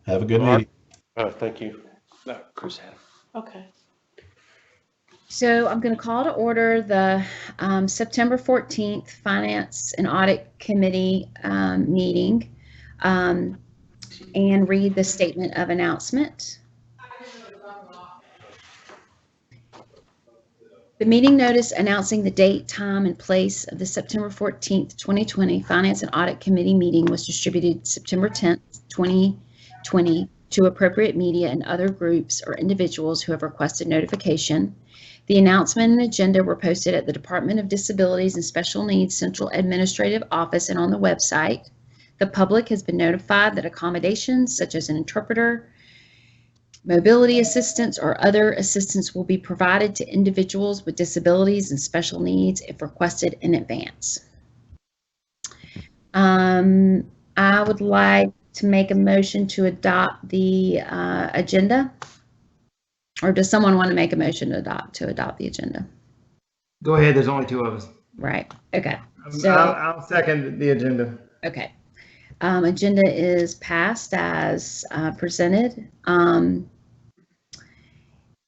Have a good All right. meeting. Thank you. No, Chris had. Okay. So I'm going to call to order the September 14th Finance and Audit Committee meeting and read the statement of announcement. The meeting notice announcing the date, time, and place of the September 14th, 2020 Finance and Audit Committee meeting was distributed September 10th, 2020 to appropriate media and other groups or individuals who have requested notification. The announcement and agenda were posted at the Department of Disabilities and Special Needs Central Administrative Office and on the website. The public has been notified that accommodations such as an interpreter, mobility assistance, or other assistance will be provided to individuals with disabilities and special needs if requested in advance. I would like to make a motion to adopt the agenda. Or does someone want to make a motion to adopt the agenda? Go ahead, there's only two of us. Right, okay. So, I'll second the agenda. okay. Agenda is passed as presented.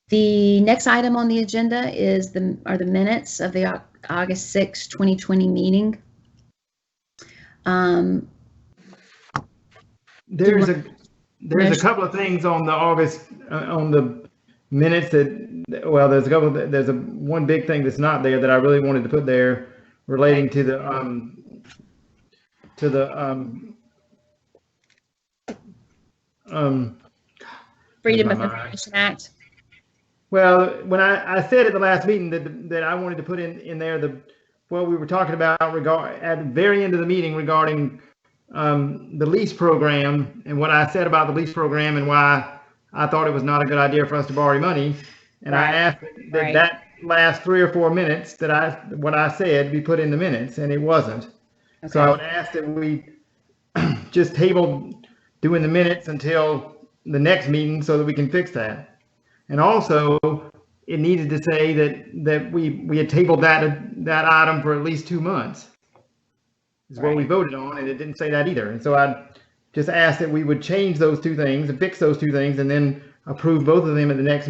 The next item on the agenda is the minutes of the August 6, 2020 meeting. There's a couple of things on the August on the minutes there's one big thing that's not there that I really wanted to put there relating to the Freedom of Information Act. Well, when I said at the last meeting that I wanted to put in there what we were talking about at the very end of the meeting regarding the lease program, and what I said about the lease program and why I thought it was not a good idea for us to borrow money. And I asked that last 3 or 4 minutes what I said be put in the minutes, and it wasn't. Okay. So I would ask that we just table doing the minutes until the next meeting so that we can fix that. And also, it needed to say that we had tabled that item for at least 2 months. Is what we voted on, and it didn't say that either. And so I just asked that we would change those two things and fix those two things, and then approve both of them in the next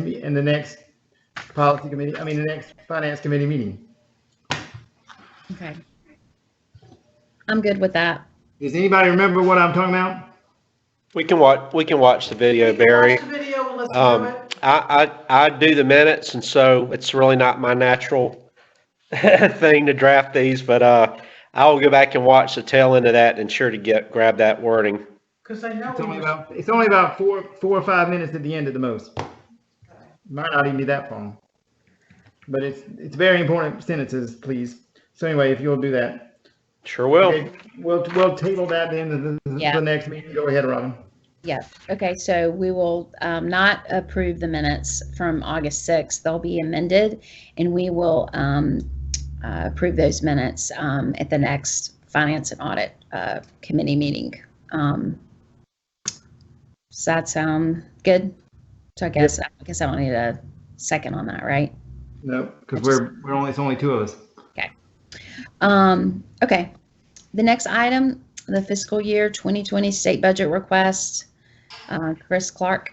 policy committee. The next finance committee meeting. Okay. I'm good with that. Does anybody remember what I'm talking about? We can watch the video, Barry. Watch the video and listen to it. I do the minutes, and so it's really not my natural thing to draft these, but I will go back and watch the tail end of that and ensure to grab that wording. Because I know it's only about 4 or 5 minutes at the end at the most. It might not even be that long, but it's very important sentences, please. So anyway, if you'll do that. Sure will. Okay, we'll table that into the next meeting. Go ahead, Robin. Yeah. Okay. So we will not approve the minutes from August 6th. They'll be amended, and we will approve those minutes at the next Finance and Audit Committee meeting. Does that sound good? So I guess I don't need a second on that, right? No, because it's only two of us. Okay. Okay. The next item, the fiscal year 2020 state budget request. Chris Clark.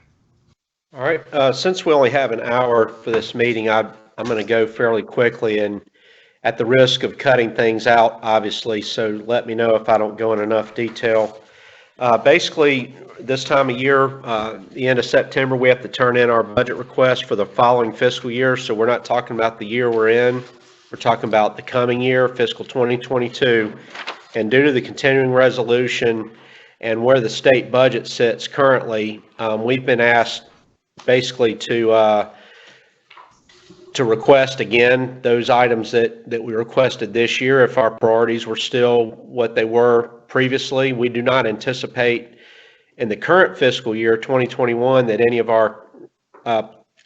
All right. Since we only have an hour for this meeting, I'm going to go fairly quickly, and at the risk of cutting things out, obviously, so let me know if I don't go in enough detail. Basically, this time of year, the end of September, we have to turn in our budget request for the following fiscal year. So we're not talking about the year we're in. We're talking about the coming year, fiscal 2022. And due to the continuing resolution and where the state budget sits currently, we've been asked basically to request again those items that we requested this year if our priorities were still what they were previously. We do not anticipate in the current fiscal year 2021 that any of our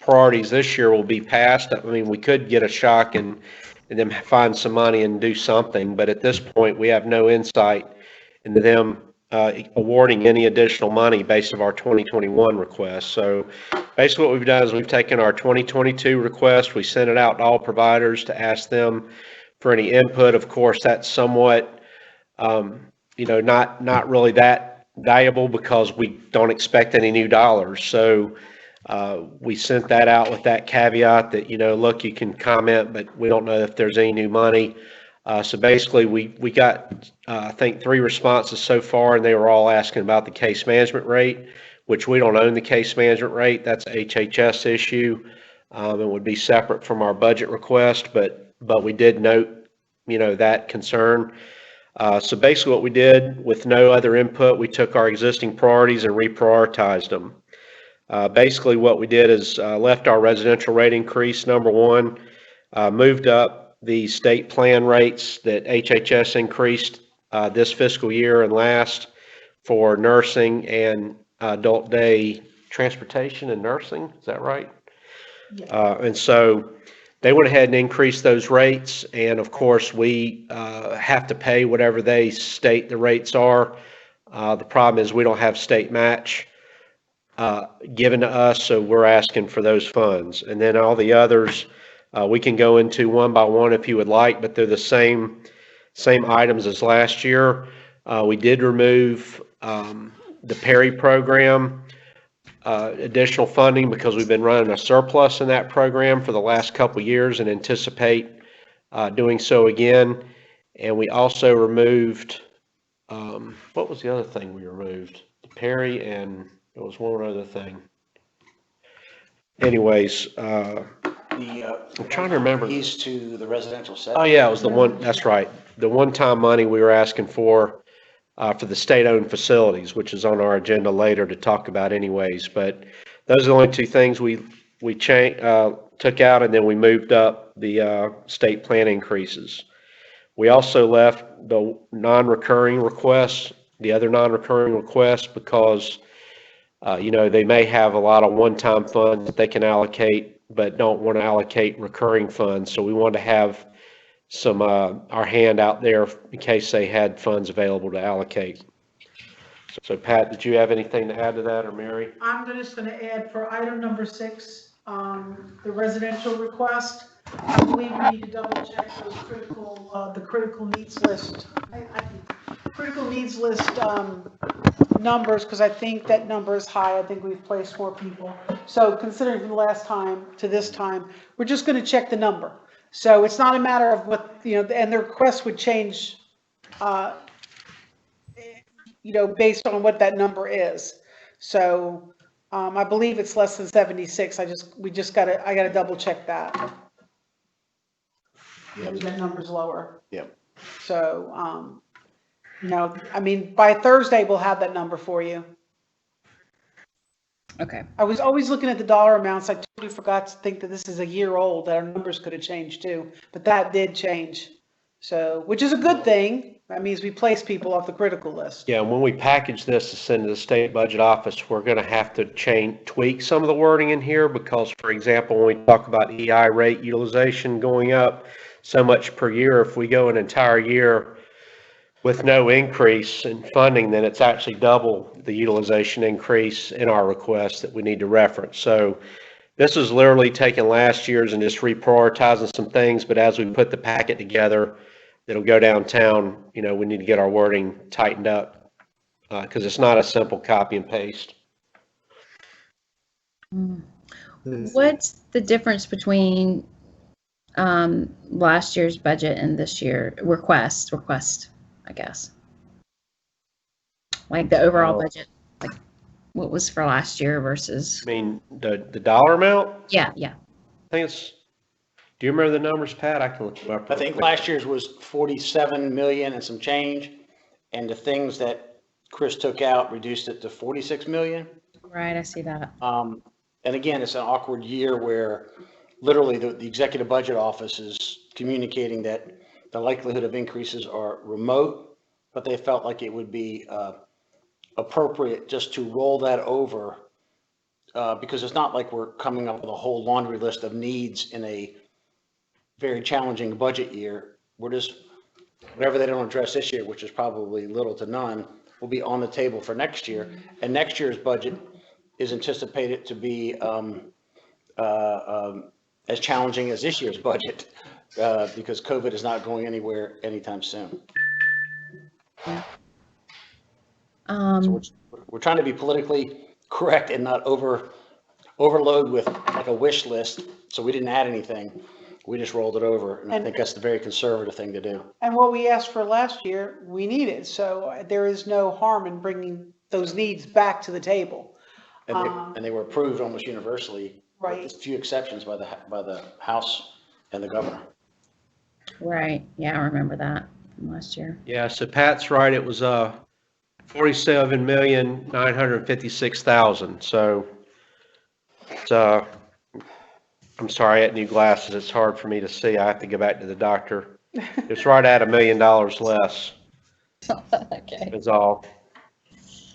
priorities this year will be passed. We could get a shock and then find some money and do something, but at this point we have no insight into them awarding any additional money based on our 2021 request. So basically what we've done is we've taken our 2022 request, we sent it out to all providers to ask them for any input. Of course, that's somewhat, not really that valuable because we don't expect any new dollars. So we sent that out with that caveat that, look, you can comment, but we don't know if there's any new money. So basically, we got, I think, 3 responses so far, and they were all asking about the case management rate, which we don't own the case management rate. That's a HHS issue. It would be separate from our budget request, but we did note, that concern. So basically what we did with no other input, we took our existing priorities and reprioritized them. Basically what we did is left our residential rate increase, number 1, moved up the state plan rates that HHS increased this fiscal year and last for nursing and adult day transportation and nursing. Is that right? Yeah. And so they went ahead and increased those rates. And of course, we have to pay whatever they state the rates are. The problem is we don't have state match given to us, so we're asking for those funds. And then all the others, we can go into one by one if you would like, but they're the same items as last year. We did remove the Perry program additional funding because we've been running a surplus in that program for the last couple years and anticipate doing so again. And we also removed, what was the other thing we removed? Perry, and there was one other thing. Anyways, I'm trying to remember. Keys to the residential set. Oh yeah, it was the one, that's right. The one-time money we were asking for the state-owned facilities, which is on our agenda later to talk about anyways. But those are the only 2 things we took out, and then we moved up the state plan increases. We also left the non-recurring requests, the other non-recurring requests, because they may have a lot of one-time funds that they can allocate, but don't want to allocate recurring funds. So we wanted to have some our hand out there in case they had funds available to allocate. So Pat, did you have anything to add to that, or Mary? I'm just going to add for item number 6, the residential request. I believe we need to double check those the critical needs list. Critical needs list numbers, because I think that number is high. I think we've placed more people. So considering from the last time to this time, we're just going to check the number. So it's not a matter of what, and the request would change, based on what that number is. So I believe it's less than 76. I got to double check that. Maybe that number's lower. Yeah. So, by Thursday, we'll have that number for you. Okay. I was always looking at the dollar amounts. I totally forgot to think that this is a year old, that our numbers could have changed too, but that did change. So, which is a good thing. That means we place people off the critical list. Yeah, and when we package this to send to the state budget office, we're going to have to tweak some of the wording in here because, for example, when we talk about EI rate utilization going up so much per year, if we go an entire year with no increase in funding, then it's actually double the utilization increase in our request that we need to reference. So this is literally taking last year's and just reprioritizing some things, but as we put the packet together, it'll go downtown, we need to get our wording tightened up because it's not a simple copy and paste. What's the difference between last year's budget and this year request, I guess? Like the overall budget, like what was for last year versus? I mean, the dollar amount? Yeah. I think it's, do you remember the numbers, Pat? I can look them up. I think last year's was 47 million and some change, and the things that Chris took out reduced it to 46 million. Right, I see that. And again, it's an awkward year where literally the executive budget office is communicating that the likelihood of increases are remote, but they felt like it would be appropriate just to roll that over because it's not like we're coming up with a whole laundry list of needs in a very challenging budget year. We're just, whatever they don't address this year, which is probably little to none, will be on the table for next year. And next year's budget is anticipated to be as challenging as this year's budget because COVID is not going anywhere anytime soon. Yeah. So we're trying to be politically correct and not overload with like a wish list. So we didn't add anything. We just rolled it over. And I think that's the very conservative thing to do. And what we asked for last year, we needed. So there is no harm in bringing those needs back to the table. And they were approved almost universally, Right. with a few exceptions by the House and the governor. Right, yeah, I remember that from last year. Yeah, so Pat's right, it was 47,956,000. So it's I'm sorry, I had new glasses. It's hard for me to see. I have to go back to the doctor. It's right at $1 million less. Okay. Is all.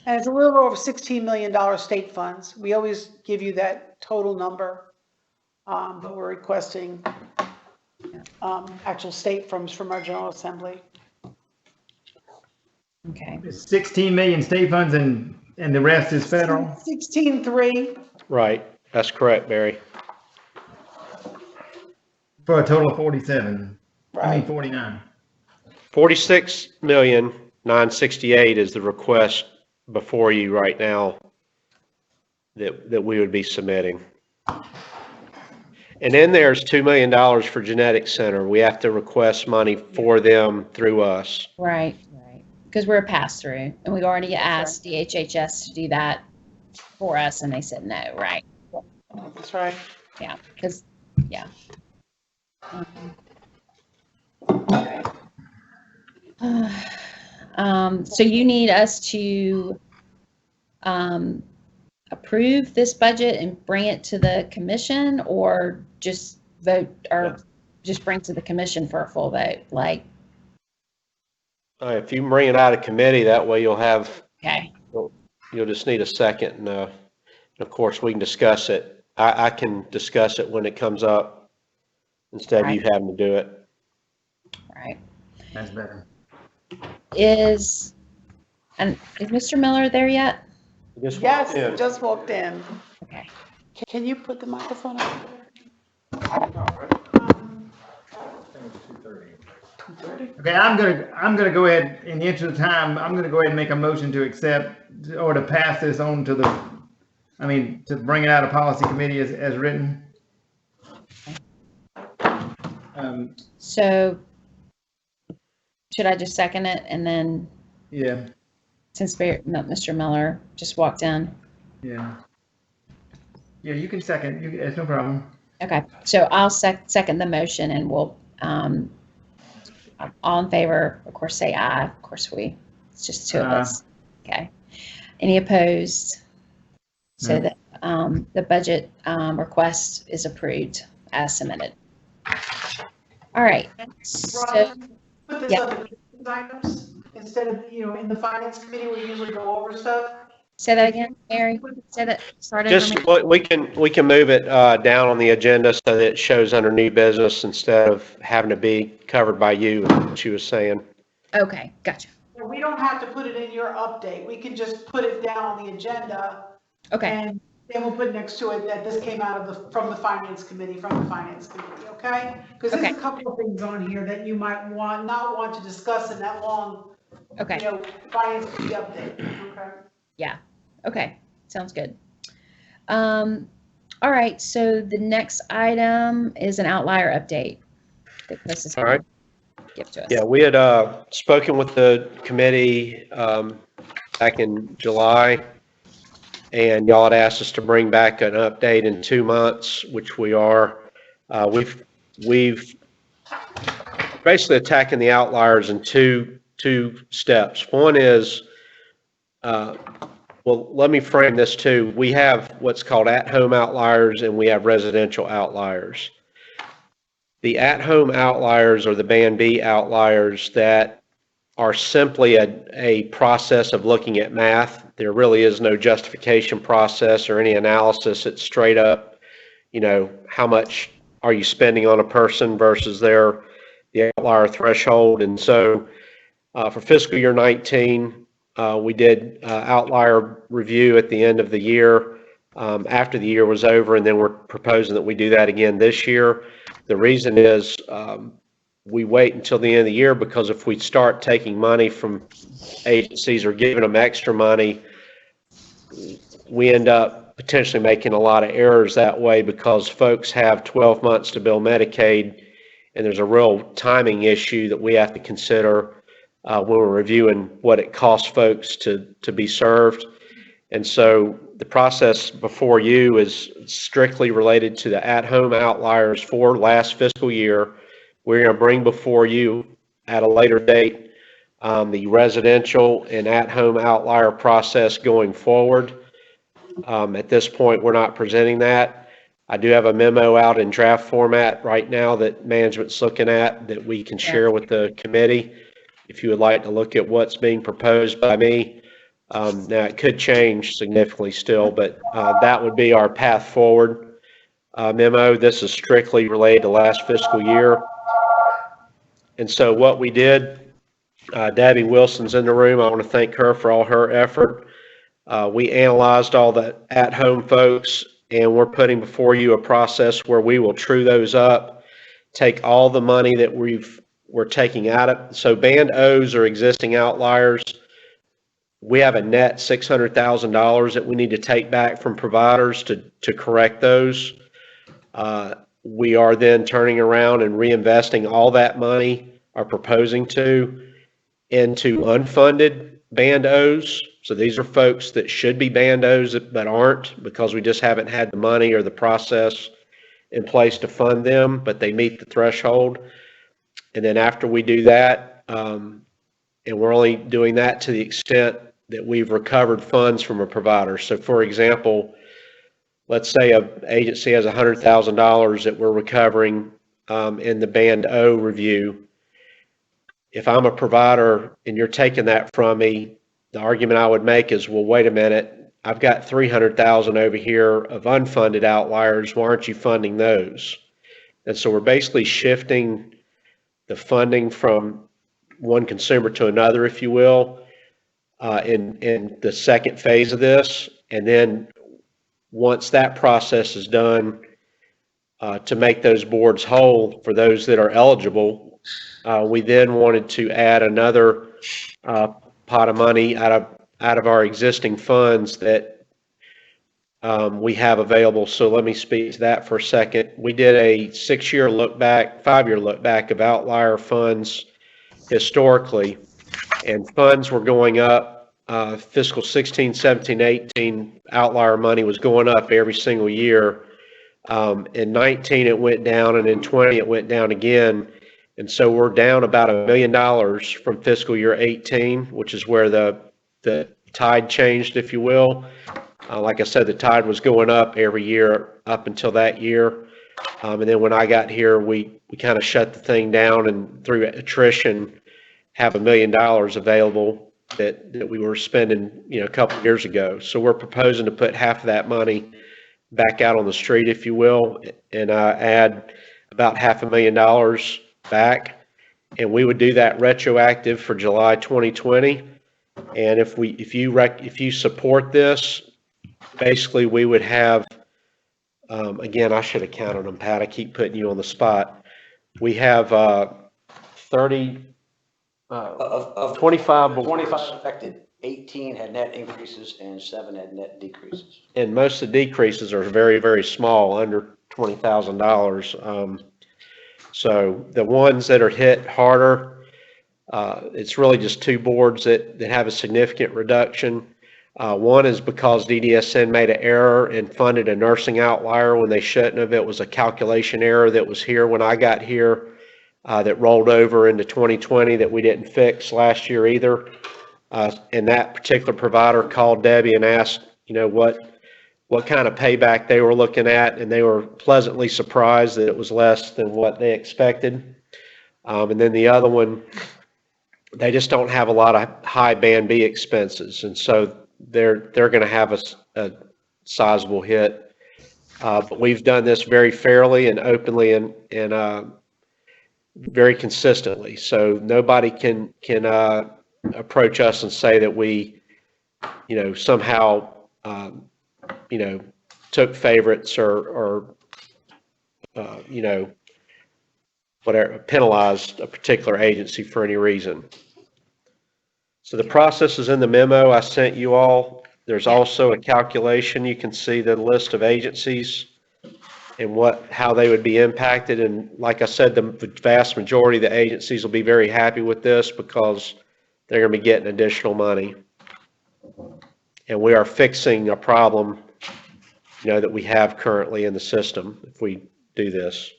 And it's a little over $16 million state funds. We always give you that total number, but we're requesting actual state from our General Assembly. Okay. It's 16 million state funds and the rest is federal. 16.3. Right, that's correct, Barry. For a total of 47. I mean Right. 49. 46,968,000 is the request before you right now that we would be submitting. And then there's $2 million for Genetics Center. We have to request money for them through us. Right, because we're a pass-through, and we already asked DHHS to do that for us, and they said no, right? That's right. Yeah, because, yeah. So you need us to approve this budget and bring it to the commission, or just vote, or just bring to the commission for a full vote? Like, If you bring it out of committee, that way you'll just need a second, and of course, we can discuss it. I can discuss it when it comes up instead of you having to do it. right. That's better. Is Mr. Miller there yet? Just Yes, walk in. just walked in. Okay. Can you put the microphone up there? Okay, I'm gonna go ahead, in the interest of time, I'm gonna go ahead and make a motion to accept or to pass this on to to bring it out of policy committee as written. So should I just second it, and then Yeah, since Mr. Miller just walked in? yeah. Yeah, you can second, it's no problem. Okay, so I'll second the motion, and we'll, all in favor, of course, say aye. Of course, it's just two of us. Okay. Any opposed? So No. the budget request is approved as submitted. All right. So, Robin, put this yeah. on the business items instead of, in the finance committee, we usually go over stuff. say that again, Mary. Say that. Start over. Just, we can move it down on the agenda so that it shows under new business instead of having to be covered by you, what she was saying. Okay, gotcha. We don't have to put it in your update. We can just put it down on the agenda. Okay, And then we'll put next to it that this came out of from the finance committee, okay? Because there's a couple of things on here that you might not want to discuss in that long, okay. finance committee update, okay? Yeah. Okay. Sounds good. All right. So the next item is an outlier update that Chris is All right. going to give to us. Yeah, we had spoken with the committee back in July, and y'all had asked us to bring back an update in 2 months, which we are. We've basically attacking the outliers in two steps. One is, well, let me frame this too. We have what's called at-home outliers, and we have residential outliers. The at-home outliers are the Band B outliers that are simply a process of looking at math. There really is no justification process or any analysis. It's straight up, how much are you spending on a person versus the outlier threshold. And so for fiscal year 19, we did outlier review at the end of the year after the year was over, and then we're proposing that we do that again this year. The reason is we wait until the end of the year, because if we start taking money from agencies or giving them extra money, we end up potentially making a lot of errors that way, because folks have 12 months to bill Medicaid, and there's a real timing issue that we have to consider when we're reviewing what it costs folks to be served. And so the process before you is strictly related to the at-home outliers for last fiscal year. We're going to bring before you at a later date the residential and at-home outlier process going forward. At this point, we're not presenting that. I do have a memo out in draft format right now that management's looking at that we can share with the committee if you would like to look at what's being proposed by me. Now, it could change significantly still, but that would be our path forward memo. This is strictly related to last fiscal year. And so what we did, Debbie Wilson's in the room. I want to thank her for all her effort. We analyzed all the at-home folks, and we're putting before you a process where we will true those up, take all the money that we're taking out of. So Band O's are existing outliers. We have a net $600,000 that we need to take back from providers to correct those. We are then turning around and reinvesting all that money, or proposing to, into unfunded Band O's. So these are folks that should be Band O's but aren't, because we just haven't had the money or the process in place to fund them, but they meet the threshold. And then after we do that, and we're only doing that to the extent that we've recovered funds from a provider. So for example, let's say an agency has $100,000 that we're recovering in the Band O review. If I'm a provider and you're taking that from me, the argument I would make is, well, wait a minute, I've got $300,000 over here of unfunded outliers. Why aren't you funding those? And so we're basically shifting the funding from one consumer to another, if you will, in the second phase of this. And then once that process is done, to make those boards whole for those that are eligible, we then wanted to add another pot of money out of our existing funds that we have available. So let me speak to that for a second. We did a 5-year look back of outlier funds historically, and funds were going up. Fiscal 16, 17, 18 outlier money was going up every single year. In 19 it went down, and in 20 it went down again. And so we're down about $1 million from fiscal year 18, which is where the tide changed, if you will. Like I said, the tide was going up every year up until that year. And then when I got here, we kind of shut the thing down, and through attrition have $1 million available that we were spending, a couple of years ago. So we're proposing to put half of that money back out on the street, if you will, and add about $500,000 back. And we would do that retroactive for July 2020. And if you support this, basically we would have, again, I should have counted them, Pat. I keep putting you on the spot. We have 25 boards. 25 affected, 18 had net increases and 7 had net decreases. And most of the decreases are very, very small, under $20,000. So the ones that are hit harder, it's really just 2 boards that have a significant reduction. One is because DDSN made an error and funded a nursing outlier when they shouldn't have. It was a calculation error that was here when I got here, that rolled over into 2020 that we didn't fix last year either. And that particular provider called Debbie and asked, what kind of payback they were looking at, and they were pleasantly surprised that it was less than what they expected. And then the other one, they just don't have a lot of high Band B expenses, and so they're going to have a sizable hit. But we've done this very fairly and openly and very consistently, so nobody can approach us and say that we, somehow, took favorites or whatever, penalized a particular agency for any reason. So the process is in the memo I sent you all. There's also a calculation. You can see the list of agencies and how they would be impacted. And like I said, the vast majority of the agencies will be very happy with this because they're going to be getting additional money. And we are fixing a problem, that we have currently in the system if we do this.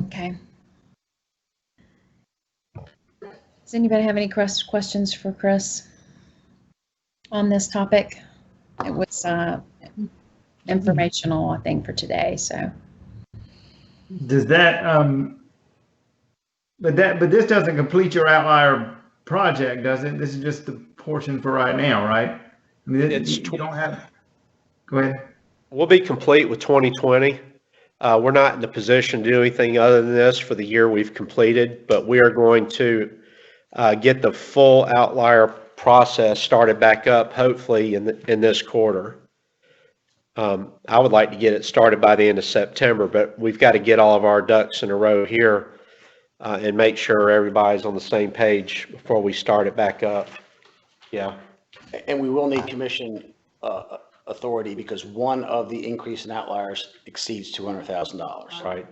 Okay. Does anybody have any questions for Chris on this topic? It was informational, I think, for today. So Does that, but this doesn't complete your outlier project, does it? This is just the portion for right now, right? I mean, you don't have, go ahead. We'll be complete with 2020. We're not in the position to do anything other than this for the year we've completed, but we are going to get the full outlier process started back up, hopefully in this quarter. I would like to get it started by the end of September, but we've got to get all of our ducks in a row here and make sure everybody's on the same page before we start it back up. Yeah. And we will need commission authority because one of the increase in outliers exceeds $200,000. Right.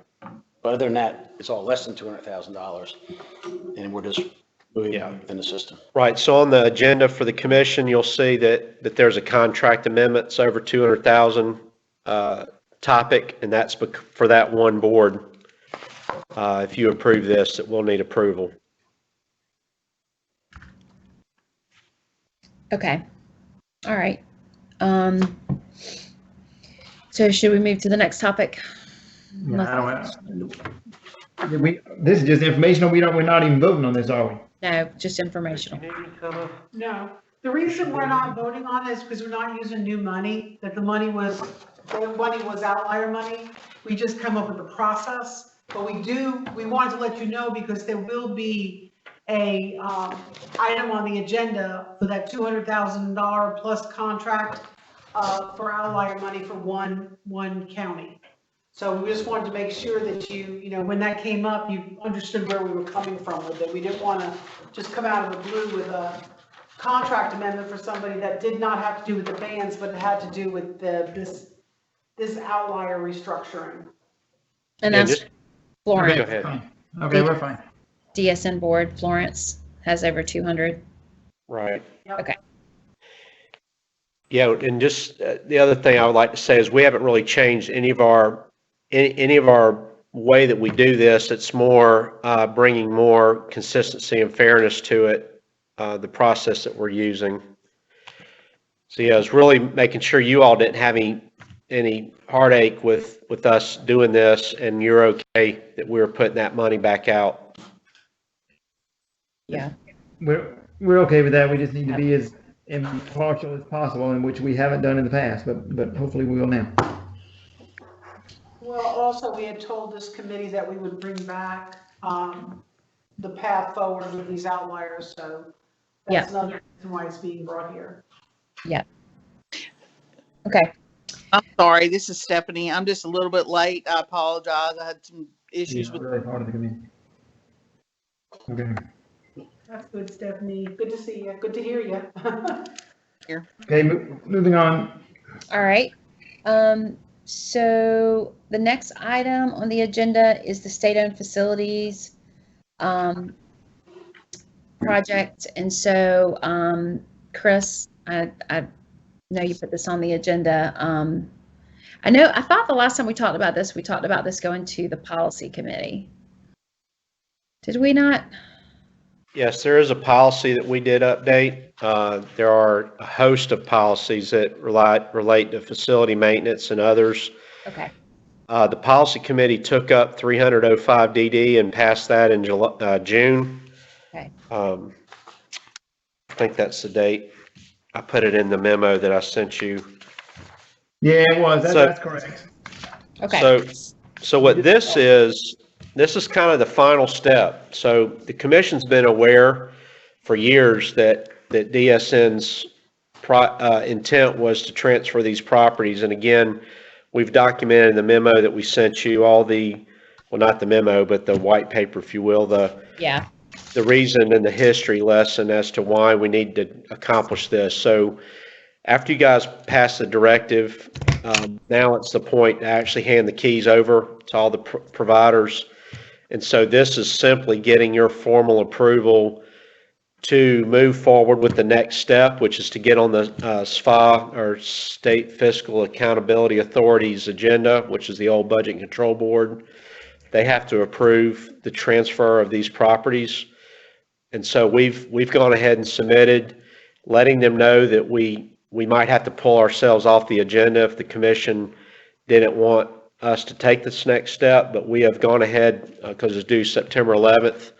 But other than that, it's all less than $200,000, and we're just moving within the system. Right. So on the agenda for the commission, you'll see that there's a contract amendments over 200,000 topic, and that's for that one board. If you approve this, it will need approval. okay. All right. So should we move to the next topic? Yeah, this is just informational. We're not even voting on this, are we? No, just informational. No, the reason we're not voting on this is because we're not using new money, that the money was outlier money. We just come up with the process, but we wanted to let you know because there will be a item on the agenda for that $200,000 plus contract for outlier money for one county. So we just wanted to make sure that when that came up, you understood where we were coming from with it. We didn't want to just come out of the blue with a contract amendment for somebody that did not have to do with the bands, but it had to do with this outlier restructuring. And that's Florence. Go ahead. Okay, we're fine. DSN board, Florence has over 200. Right. Yep. Okay. Yeah, and just the other thing I would like to say is we haven't really changed any of our way that we do this. It's more bringing more consistency and fairness to it, the process that we're using. So yeah, it's really making sure you all didn't have any heartache with us doing this, and you're okay that we're putting that money back out. Yeah. We're okay with that. We just need to be as impartial as possible, in which we haven't done in the past, but hopefully we will now. Well, also, we had told this committee that we would bring back the path forward with these outliers, so that's another reason why it's being brought here. Yeah. Okay. I'm sorry, this is Stephanie. I'm just a little bit late. I apologize. I had some issues with. Really part of the committee. Okay. That's good, Stephanie. Good to see you. Good to hear you. Here. Okay, moving on. All right. So the next item on the agenda is the state-owned facilities project. And so, Chris, I know you put this on the agenda. I thought the last time we talked about this going to the policy committee. Did we not? Yes, there is a policy that we did update. There are a host of policies that relate to facility maintenance and others. Okay. The policy committee took up 305 DD and passed that in June. Okay. I think that's the date. I put it in the memo that I sent you. Yeah, it was. That's correct. Okay. So what this is kind of the final step. So the commission's been aware for years that DSN's intent was to transfer these properties. And again, we've documented in the memo that we sent you all the, well, not the memo, but the white paper, if you will, Yeah. the reason and the history lesson as to why we need to accomplish this. So after you guys pass the directive, now it's the point to actually hand the keys over to all the providers. And so this is simply getting your formal approval to move forward with the next step, which is to get on the SFA, or State Fiscal Accountability Authority's agenda, which is the old Budget and Control Board. They have to approve the transfer of these properties. And so we've gone ahead and submitted, letting them know that we might have to pull ourselves off the agenda if the commission didn't want us to take this next step, but we have gone ahead, because it's due September 11th,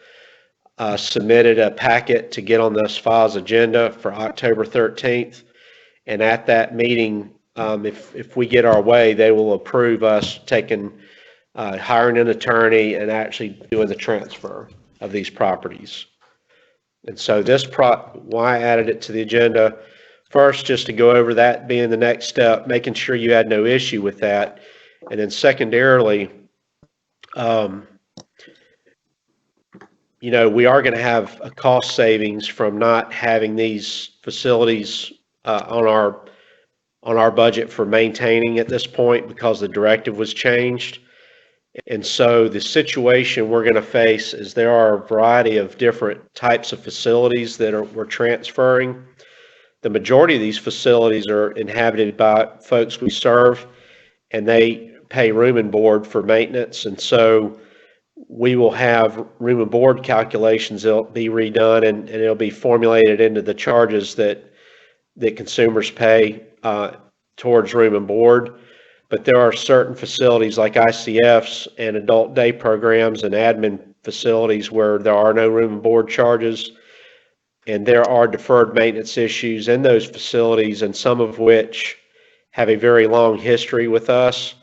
submitted a packet to get on the SFA's agenda for October 13th. And at that meeting, if we get our way, they will approve us hiring an attorney and actually doing the transfer of these properties. And so why I added it to the agenda, first, just to go over that being the next step, making sure you had no issue with that. And then secondarily, we are going to have a cost savings from not having these facilities on our budget for maintaining at this point, because the directive was changed. And so the situation we're going to face is there are a variety of different types of facilities that we're transferring. The majority of these facilities are inhabited by folks we serve, and they pay room and board for maintenance. And so we will have room and board calculations that'll be redone, and it'll be formulated into the charges that consumers pay towards room and board. But there are certain facilities like ICFs and adult day programs and admin facilities where there are no room and board charges. And there are deferred maintenance issues in those facilities, and some of which have a very long history with us.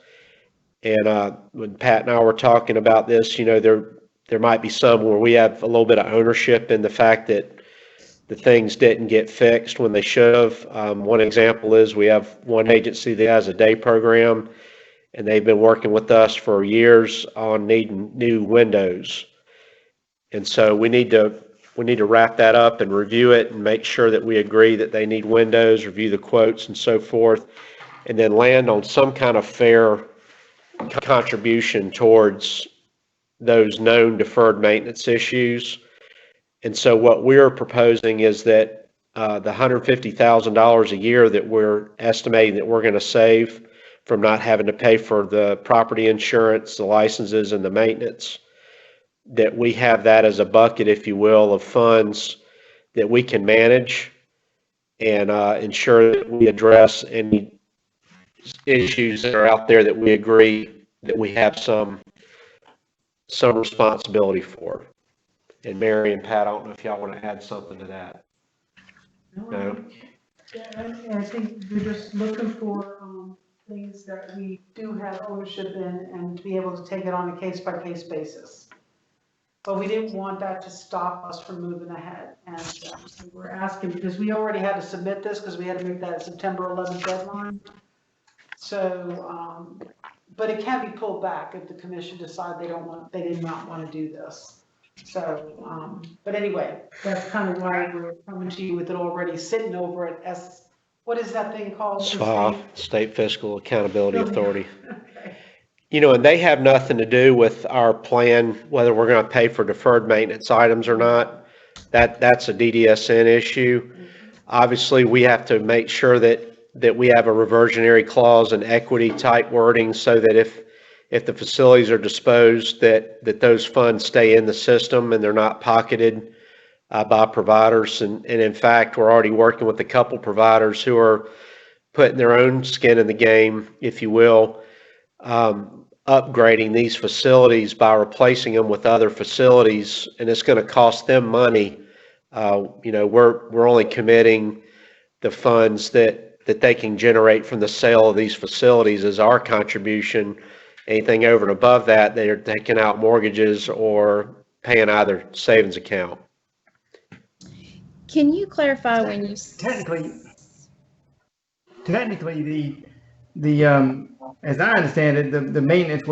And when Pat and I were talking about this, there might be some where we have a little bit of ownership in the fact that the things didn't get fixed when they should have. One example is we have one agency that has a day program, and they've been working with us for years on needing new windows. And so we need to wrap that up and review it and make sure that we agree that they need windows, review the quotes and so forth, and then land on some kind of fair contribution towards those known deferred maintenance issues. And so what we're proposing is that the $150,000 a year that we're estimating that we're going to save from not having to pay for the property insurance, the licenses, and the maintenance, that we have that as a bucket, if you will, of funds that we can manage and ensure that we address any issues that are out there that we agree that we have some responsibility for. And Mary and Pat, I don't know if y'all want to add something to that. No? I think we're just looking for things that we do have ownership in, and to be able to take it on a case-by-case basis. But we didn't want that to stop us from moving ahead. And so we're asking, because we already had to submit this, because we had to make that September 11th deadline. So, but it can be pulled back if the commission decide they did not want to do this. So, but anyway, that's kind of why we're coming to you with it already sitting over at what is that thing called? SFA, State Fiscal Accountability Authority. Okay. And they have nothing to do with our plan, whether we're going to pay for deferred maintenance items or not. That's a DDSN issue. Mm-hmm. Obviously, we have to make sure that we have a reversionary clause and equity type wording, so that if the facilities are disposed, that those funds stay in the system and they're not pocketed by providers. And in fact, we're already working with a couple providers who are putting their own skin in the game, if you will, upgrading these facilities by replacing them with other facilities, and it's going to cost them money. We're only committing the funds that they can generate from the sale of these facilities as our contribution. Anything over and above that, they're taking out mortgages or paying out of their savings account. Can you clarify when you technically as I understand it, the maintenance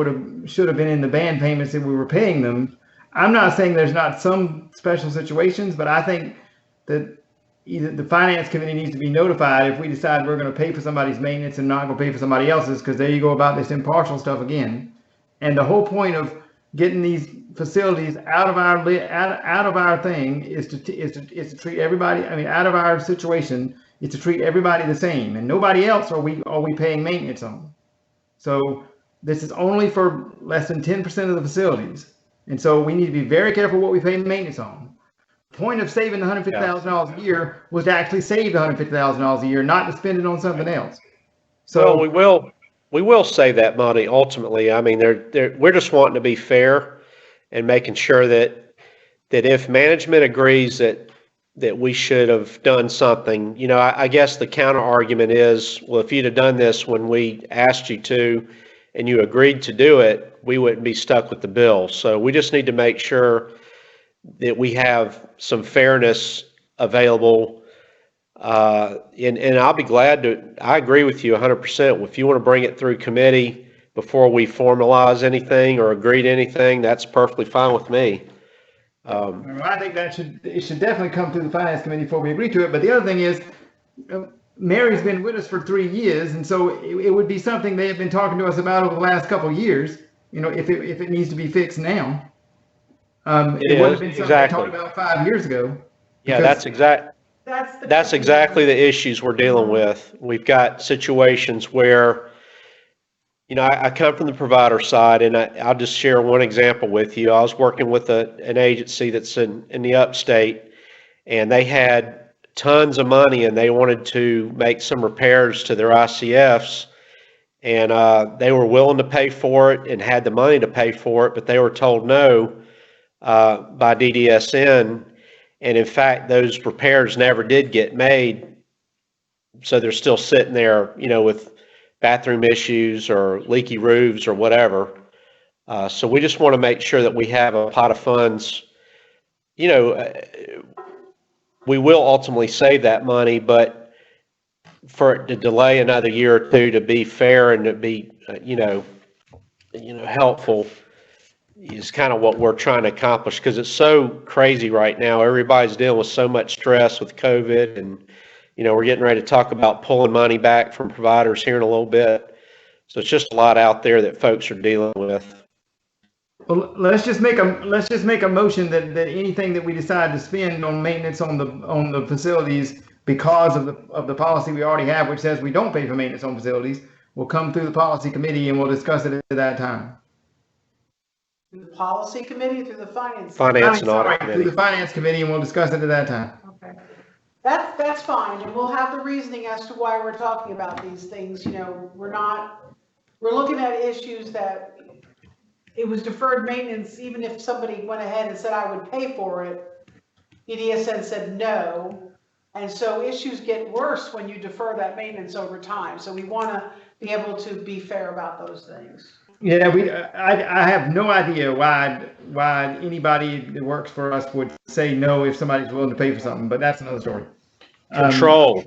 should have been in the band payments that we were paying them. I'm not saying there's not some special situations, but I think that either the finance committee needs to be notified if we decide we're going to pay for somebody's maintenance and not going to pay for somebody else's, because there you go about this impartial stuff again. And the whole point of getting these facilities out of our thing is to treat everybody. I mean, out of our situation is to treat everybody the same, and nobody else are we paying maintenance on. So this is only for less than 10% of the facilities, and so we need to be very careful what we pay maintenance on. The point of saving $150,000 a year was to actually save $150,000 a year, not to spend it on something else. So well, we will save that money ultimately. I mean, we're just wanting to be fair and making sure that if management agrees that we should have done something, you know, I guess the counter argument is, well, if you'd have done this when we asked you to and you agreed to do it, we wouldn't be stuck with the bill. So we just need to make sure that we have some fairness available. And I'll be glad to, I agree with you 100%. If you want to bring it through committee before we formalize anything or agree to anything, that's perfectly fine with me. I think it should definitely come through the finance committee before we agree to it. But the other thing is, Mary's been with us for 3 years, and so it would be something they have been talking to us about over the last couple of years. You know, if it needs to be fixed now, it would have been something we talked about 5 years ago. Yeah, that's exactly the issues we're dealing with. We've got situations where, you know, I come from the provider side, and I'll just share one example with you. I was working with an agency that's in the upstate, and they had tons of money, and they wanted to make some repairs to their ICFs, and they were willing to pay for it and had the money to pay for it, but they were told no by DDSN, and in fact, those repairs never did get made, so they're still sitting there, you know, with bathroom issues or leaky roofs or whatever. So we just want to make sure that we have a pot of funds. You know, we will ultimately save that money, but for it to delay another year or two to be fair and to be, you know, helpful is kind of what we're trying to accomplish, because it's so crazy right now. Everybody's dealing with so much stress with COVID, and you know, we're getting ready to talk about pulling money back from providers here in a little bit. So it's just a lot out there that folks are dealing with. Well, let's just make a motion that anything that we decide to spend on maintenance on the facilities, because of the policy we already have, which says we don't pay for maintenance on facilities, will come through the policy committee, and we'll discuss it at that time. Through the policy committee, through the finance and audit committee. Through the finance committee, and we'll discuss it at that time. Okay. That's fine, and we'll have the reasoning as to why we're talking about these things. You know, we're looking at issues that it was deferred maintenance. Even if somebody went ahead and said I would pay for it, DDSN said no, and so issues get worse when you defer that maintenance over time. So we want to be able to be fair about those things. Yeah, I have no idea why anybody that works for us would say no if somebody's willing to pay for something, but that's another story. Control.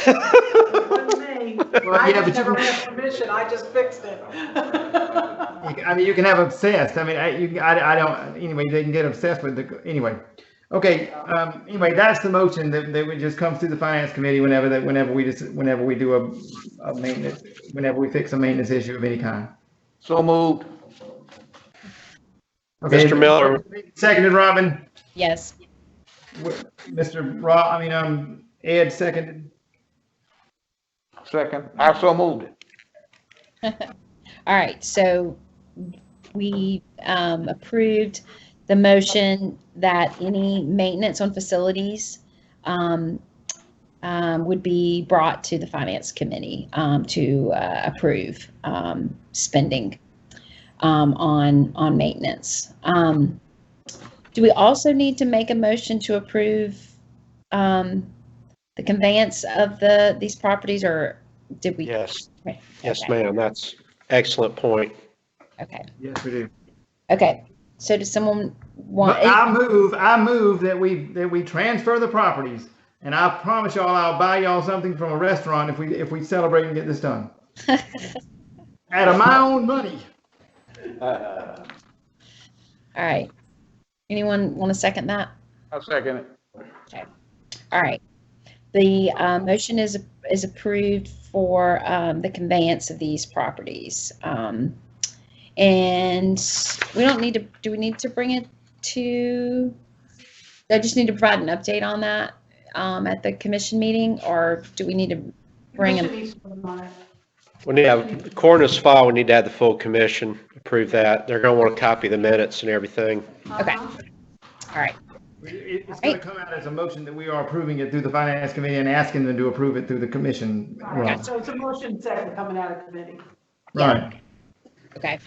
I just never had permission. I just fixed it. I mean, you can have obsessed. I mean, I don't. Anyway, they can get obsessed with the. Anyway, okay. Anyway, that's the motion that would just come through the finance committee whenever we do a maintenance, whenever we fix a maintenance issue of any kind. So moved. Okay, Mr. Miller. Seconded, Robin. Yes. Ed seconded. Second. I so moved it. All right, so we approved the motion that any maintenance on facilities would be brought to the finance committee to approve spending on maintenance. Do we also need to make a motion to approve the conveyance of these properties, or did we? Yes. Right. Yes, Okay. ma'am. That's excellent point. Okay. Yes, we do. Okay. So does someone want? I move that we transfer the properties, and I promise y'all I'll buy y'all something from a restaurant if we celebrate and get this done. Out of my own money. All right. Anyone want to second that? I'll second it. All right. The motion is approved for the conveyance of these properties. And we don't need to, do we need to bring it to, I just need to provide an update on that at the commission meeting, or do we need to bring Commission them? needs to vote on it. We need to have, according to this file, we need to have the full commission approve that. They're going to want a copy of the minutes and everything. Okay. Uh-huh. All right. It's going to come out as a motion that we are approving it through the finance committee and asking them to approve it through the commission. Right. So it's a motion second coming out of committee. Right. Okay.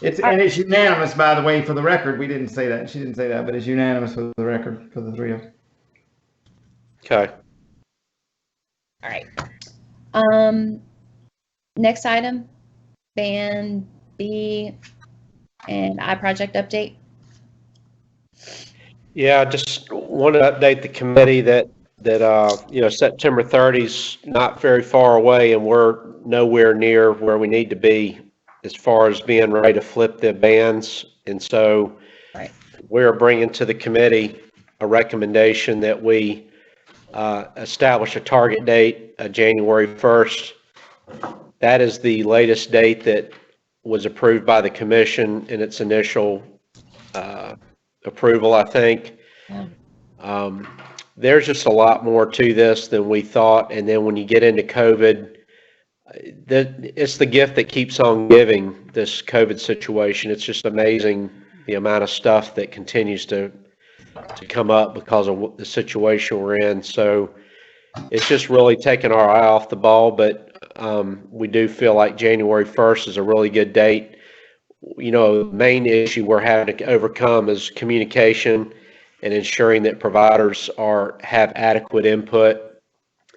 And it's unanimous, by the way, for the record. We didn't say that. She didn't say that, but it's unanimous for the record for the three of us. Okay. All right. Next item, Band B and I project update. Yeah, I just want to update the committee that September 30's not very far away, and we're nowhere near where we need to be as far as being ready to flip the bands. And so Right. we're bringing to the committee a recommendation that we establish a target date, January 1st. That is the latest date that was approved by the commission in its initial approval, I think. There's just a lot more to this than we thought. And then when you get into COVID, it's the gift that keeps on giving, this COVID situation. It's just amazing the amount of stuff that continues to come up because of the situation we're in. So it's just really taken our eye off the ball, but we do feel like January 1st is a really good date. The main issue we're having to overcome is communication and ensuring that providers have adequate input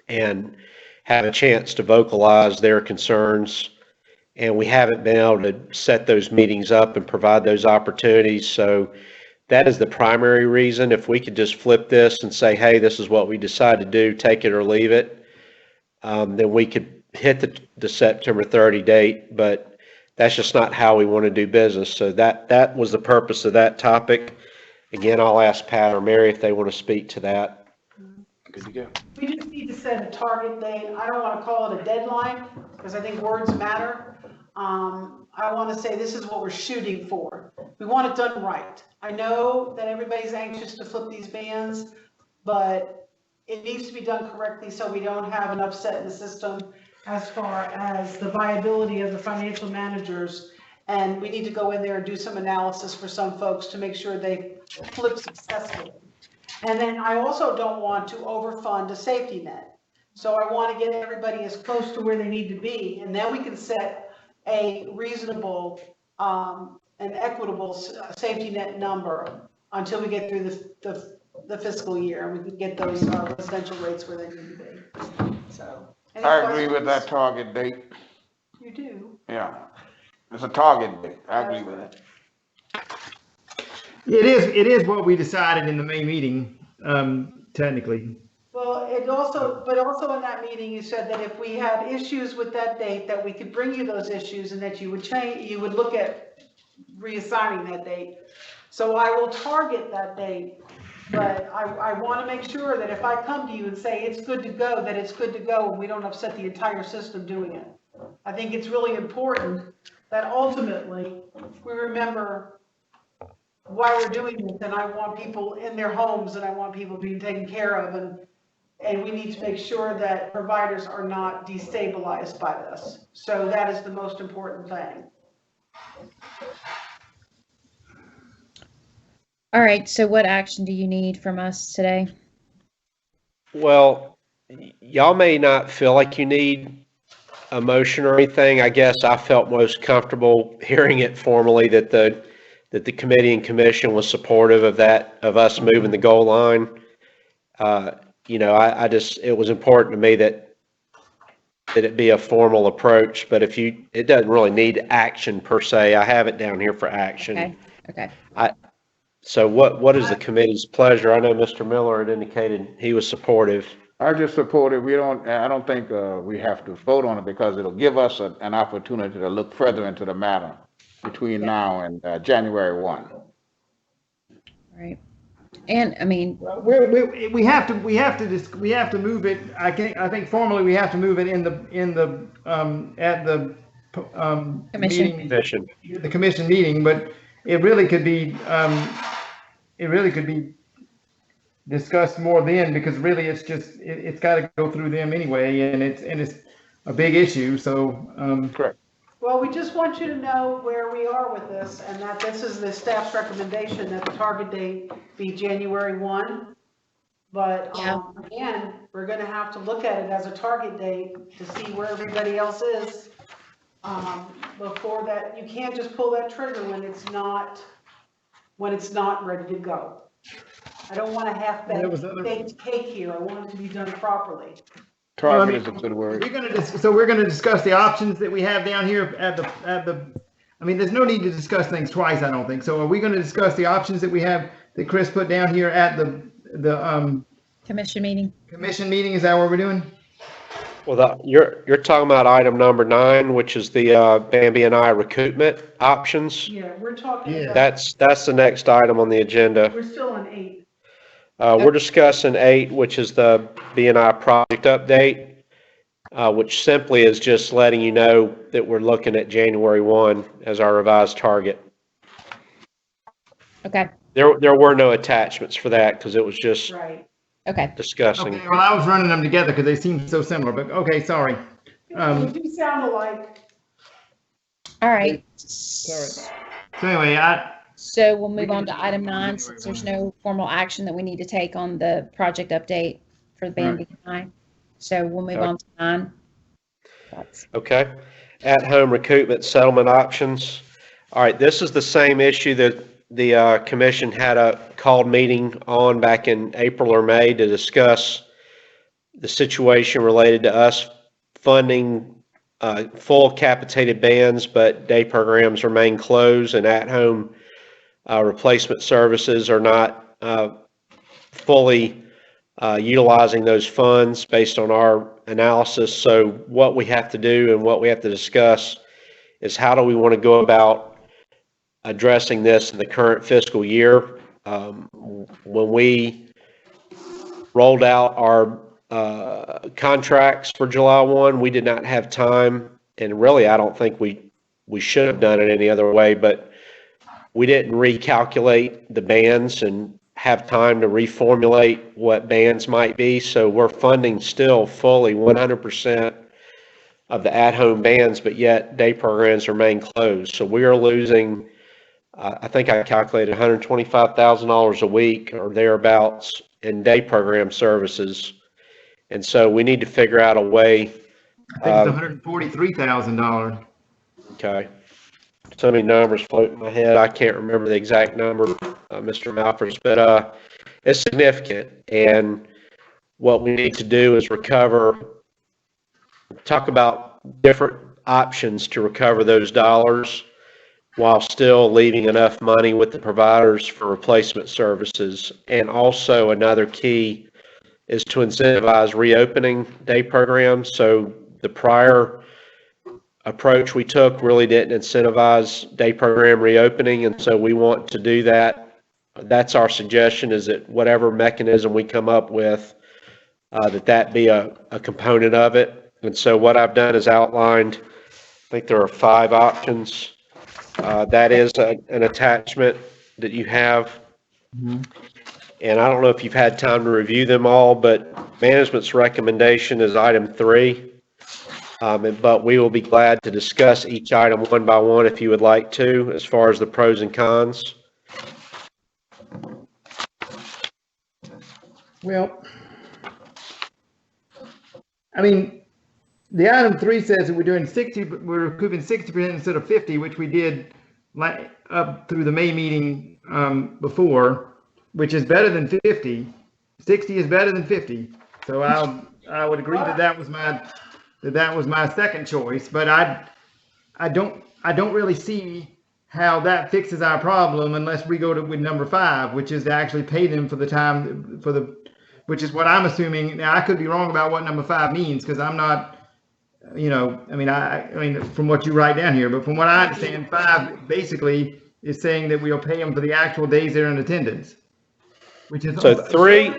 and have a chance to vocalize their concerns. And we haven't been able to set those meetings up and provide those opportunities. So that is the primary reason. If we could just flip this and say, hey, this is what we decide to do, take it or leave it, then we could hit the September 30 date. But that's just not how we want to do business. So that was the purpose of that topic. Again, I'll ask Pat or Mary if they want to speak to that. Good to go. We just need to set a target date. I don't want to call it a deadline because I think words matter. I want to say this is what we're shooting for. We want it done right. I know that everybody's anxious to flip these bans, but it needs to be done correctly so we don't have an upset in the system as far as the viability of the financial managers. And we need to go in there and do some analysis for some folks to make sure they flip successfully. And then I also don't want to overfund a safety net. So I want to get everybody as close to where they need to be. And then we can set a reasonable and equitable safety net number until we get through the fiscal year and we can get those residential rates where they need to be. So. Any I agree questions? with that target date. You do? Yeah. It's a target date. I agree with it. It is what we decided in the May meeting, technically. Well, but also in that meeting, you said that if we had issues with that date, that we could bring you those issues and that you would look at reassigning that date. So I will target that date, but I want to make sure that if I come to you and say it's good to go, that it's good to go and we don't upset the entire system doing it. I think it's really important that ultimately we remember why we're doing this, and I want people in their homes and I want people being taken care of, and we need to make sure that providers are not destabilized by this. So that is the most important thing. All right. So what action do you need from us today? Well, y'all may not feel like you need a motion or anything. I guess I felt most comfortable hearing it formally that the committee and commission was supportive of that, of us moving the goal line. It was important to me that it be a formal approach, but it doesn't really need action per se. I have it down here for action. Okay. So what is the committee's pleasure? I know Mr. Miller had indicated he was supportive. I just support it. I don't think, we have to vote on it because it'll give us an opportunity to look further into the matter between now and, January 1. Right. And I mean, Well, we have to move it. I think formally we have to move it at the Commission. meeting, Commission. the commission meeting, but it really could be discussed more then, because really it's got to go through them anyway, and it's a big issue. So Correct. Well, we just want you to know where we are with this, and that this is the staff's recommendation that the target date be January 1. But Yeah. again, we're gonna have to look at it as a target date to see where everybody else is. Before that, you can't just pull that trigger when it's not ready to go. I don't want a half-baked cake here. I want it to be done properly. Target is a good word. we're gonna discuss the options that we have down here at the. I mean, there's no need to discuss things twice, I don't think. So are we going to discuss the options that we have that Chris put down here at the commission meeting. commission meeting? Is that what we're doing? Well, you're talking about item number 9, which is the Bambi and I recoupment options. Yeah, we're talking Yeah. about, That's the next item on the agenda. we're still on 8. We're discussing 8, which is the B&I project update, which simply is just letting you know that we're looking at January 1 as our revised target. Okay. There were no attachments for that because it was just Right. Okay. discussing. Okay, well, I was running them together because they seem so similar, but okay, sorry. They do sound alike. All right. So anyway, So we'll move on to item 9, since there's no formal action that we need to take on the project update for the Bambi and I. So we'll move on to 9. Okay. At-home recoupment settlement options. All right, this is the same issue that the commission had a called meeting on back in April or May to discuss the situation related to us funding full capitated bands, but day programs remain closed, and at-home replacement services are not fully utilizing those funds based on our analysis. So what we have to do and what we have to discuss is how do we want to go about addressing this in the current fiscal year. When we rolled out our contracts for July 1, we did not have time, and really I don't think we should have done it any other way, but we didn't recalculate the bands and have time to reformulate what bands might be. So we're funding still fully 100% of the at-home bands, but yet day programs remain closed. So we are losing, I think I calculated $125,000 a week or thereabouts in day program services. And so we need to figure out a way. I think it's $143,000. Okay. So many numbers float in my head. I can't remember the exact number, Mr. Malfors, but it's significant. And what we need to do is talk about different options to recover those dollars while still leaving enough money with the providers for replacement services. And also another key is to incentivize reopening day programs. So the prior approach we took really didn't incentivize day program reopening, and so we want to do that. That's our suggestion, is that whatever mechanism we come up with, that be a component of it. And so what I've done is outlined, I think there are 5 options. That is an attachment that you have. And I don't know if you've had time to review them all, but management's recommendation is item 3. But we will be glad to discuss each item one by one if you would like to, as far as the pros and cons. Well, I mean, the item 3 says that we're recouping 60% instead of 50, which we did up through the May meeting before, which is better than 50. 60 is better than 50. So I would agree that was my second choice, but I don't really see how that fixes our problem unless we go with number 5, which is to actually pay them for the time which is what I'm assuming. Now, I could be wrong about what number 5 means, because I'm not, I mean, from what you write down here, but from what I understand, 5 basically is saying that we'll pay them for the actual days they're in attendance, which is. So Three.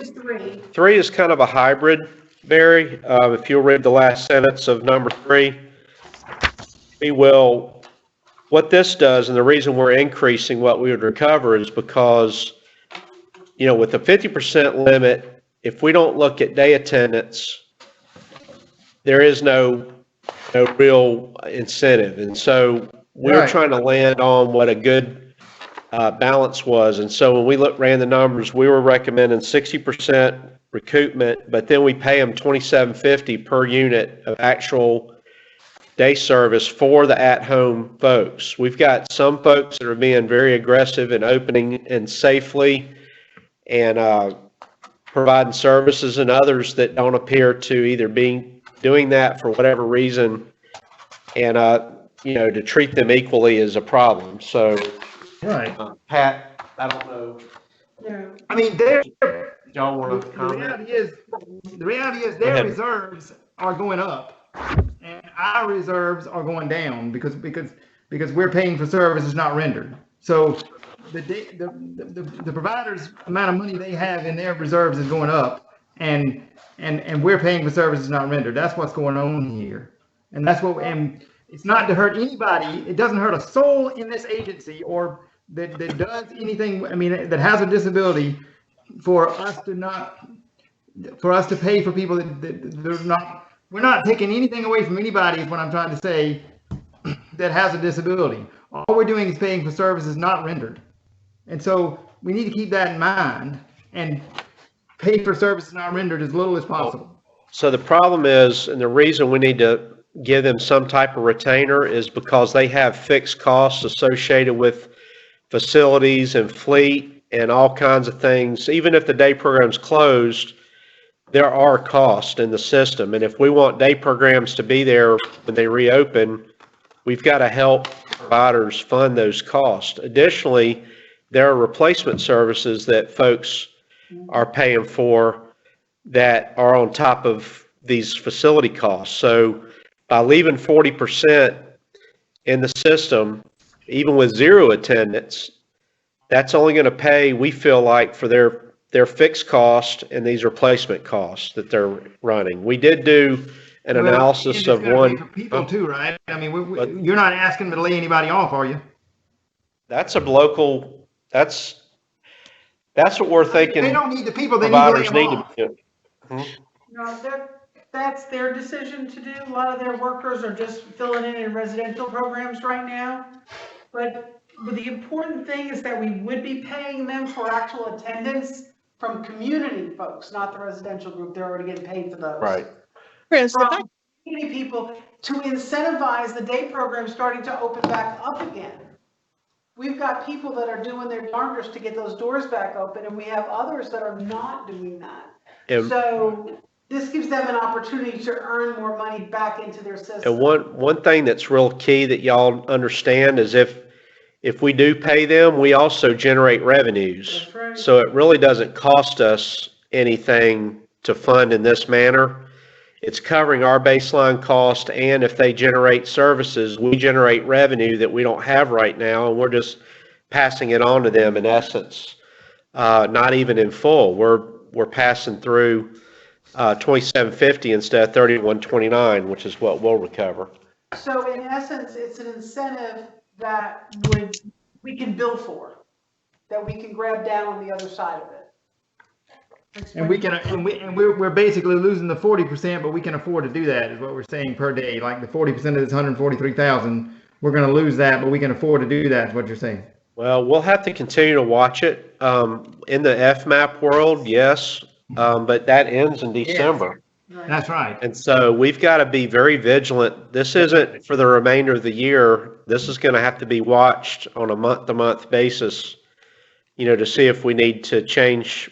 3 is kind of a hybrid, Barry. If you'll read the last sentence of number 3, what this does, and the reason we're increasing what we would recover is because, with the 50% limit, if we don't look at day attendance, there is no real incentive. And so we're Right. trying to land on what a good balance was. And so when we ran the numbers, we were recommending 60% recoupment, but then we pay them $27.50 per unit of actual day service for the at-home folks. We've got some folks that are being very aggressive in opening and safely and providing services, and others that don't appear to either be doing that for whatever reason, and to treat them equally is a problem. So, Right. Pat, I don't know. Yeah. I mean, Y'all want to the comment? reality is Go their ahead. reserves are going up, and our reserves are going down because we're paying for services not rendered. So the provider's amount of money they have in their reserves is going up, and we're paying for services not rendered. That's what's going on here, and and it's not to hurt anybody. It doesn't hurt a soul in this agency or that does anything. I mean, that has a disability, for us to pay for people that they're not. We're not taking anything away from anybody, is what I'm trying to say, that has a disability. All we're doing is paying for services not rendered. And so we need to keep that in mind and pay for services not rendered as little as possible. So the problem is, and the reason we need to give them some type of retainer is because they have fixed costs associated with facilities and fleet and all kinds of things. Even if the day program's closed, there are costs in the system. And if we want day programs to be there when they reopen, we've got to help providers fund those costs. Additionally, there are replacement services that folks are paying for that are on top of these facility costs. So by leaving 40% in the system, even with zero attendance, that's only going to pay, we feel like, for their fixed cost and these replacement costs that they're running. We did do an analysis of one. For people too, right? I mean, you're not asking them to lay anybody off, are you? That's a local, that's what we're thinking. They don't need the people, they need to lay Providers them need off. to. No, that's their decision to do. A lot of their workers are just filling in residential programs right now. But the important thing is that we would be paying them for actual attendance from community folks, not the residential group. They're already getting paid for those. Right. Chris, if I From community people to incentivize the day program starting to open back up again. We've got people that are doing their darndest to get those doors back open, and we have others that are not doing that. And- So this gives them an opportunity to earn more money back into their system. And one thing that's real key that y'all understand is if we do pay them, we also generate revenues. That's right. So it really doesn't cost us anything to fund in this manner. It's covering our baseline cost, and if they generate services, we generate revenue that we don't have right now, and we're just passing it on to them in essence, not even in full. We're passing through $27.50 instead of $31.29, which is what we'll recover. So in essence, it's an incentive that we can bill for, that we can grab down on the other side of it. And we're basically losing the 40%, but we can afford to do that, is what we're saying, per day. Like the 40% of this 143,000, we're going to lose that, but we can afford to do that, is what you're saying. Well, we'll have to continue to watch it. In the FMAP world, yes, but that ends in December. That's right. And so we've got to be very vigilant. This isn't for the remainder of the year. This is going to have to be watched on a month-to-month basis, to see if we need to change,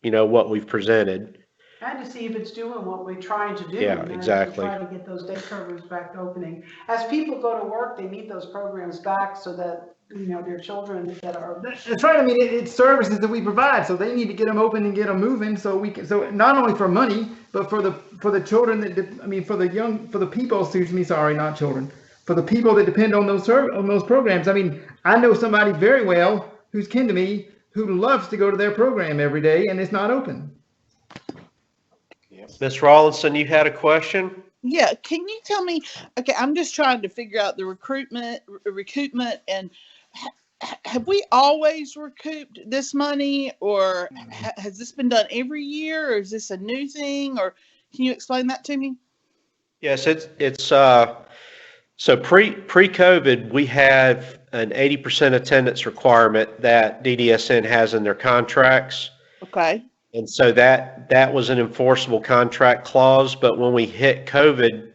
what we've presented. And to see if it's doing what we're trying to do. Yeah, and exactly. To try to get those day programs back opening. As people go to work, they need those programs back so that their children that are. That's right. I mean, it's services that we provide, so they need to get them open and get them moving, so we can. So not only for money, but for the children for the people. Excuse me, sorry, not children. For the people that depend on those programs. I mean, I know somebody very well who's kin to me who loves to go to their program every day, and it's not open. Ms. Rawlinson, you had a question? Yeah, can you tell me, okay, I'm just trying to figure out the recoupment, and have we always recouped this money, or has this been done every year, or is this a new thing, or can you explain that to me? Yes, it's so pre-COVID, we have an 80% attendance requirement that DDSN has in their contracts. Okay. And so that was an enforceable contract clause, but when we hit COVID,